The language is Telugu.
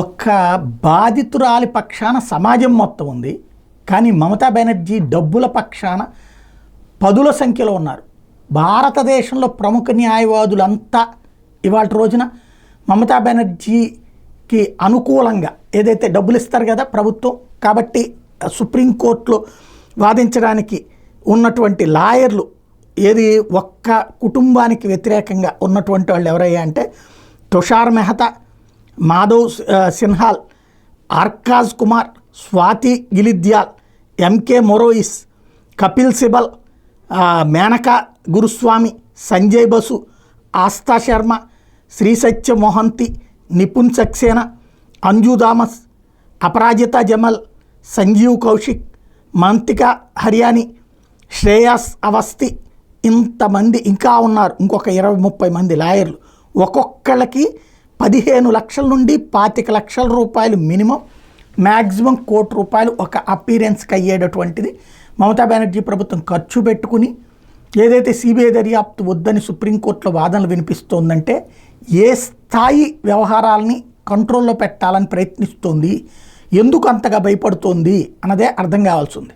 ఒక్క బాధితురాలి పక్షాన సమాజం మొత్తం ఉంది. కానీ మమతా బెనర్జీ డబ్బుల పక్షాన పదుల సంఖ్యలో ఉన్నారు. భారతదేశంలో ప్రముఖ న్యాయవాదులంతా ఇవాళ రోజున మమతా బెనర్జీకి అనుకూలంగా ఏదైతే డబ్బులు ఇస్తారు కదా ప్రభుత్వం, కాబట్టి సుప్రీంకోర్టులో వాదించడానికి ఉన్నటువంటి లాయర్లు ఏది ఒక్క కుటుంబానికి వ్యతిరేకంగా ఉన్నటువంటి వాళ్ళు ఎవరయ్యా అంటే తుషార్ మెహతా, మాధవ్ సిన్హాల్, ఆర్కాజ్ కుమార్, స్వాతి గిలిద్యాల్, ఎంకే మొరోయిస్, కపిల్ సిబల్, మేనకా గురుస్వామి, సంజయ్ బసు, ఆస్థా శర్మ, శ్రీ సత్య మోహంతి, నిపుణ్ సక్సేనా, అంజు థామస్, అపరాజిత జమల్, సంజీవ్ కౌశిక్, మంతికా హర్యానీ, శ్రేయాస్ అవస్థి, ఇంతమంది ఇంకా ఉన్నారు. ఇంకొక 20-30 మంది లాయర్లు. ఒక్కొక్కళ్ళకి 15 లక్షల నుండి 25 లక్షల రూపాయలు మినిమం, మ్యాక్సిమం ₹1 కోటి ఒక అపీరెన్స్కి అయ్యేటటువంటిది మమతా బెనర్జీ ప్రభుత్వం ఖర్చు పెట్టుకుని ఏదైతే సిబిఐ దర్యాప్తు వద్దని సుప్రీంకోర్టులో వాదనలు వినిపిస్తోందంటే ఏ స్థాయి వ్యవహారాలని కంట్రోల్లో పెట్టాలని ప్రయత్నిస్తోంది, ఎందుకు అంతగా భయపడుతోంది అన్నదే అర్థం కావాల్సి ఉంది.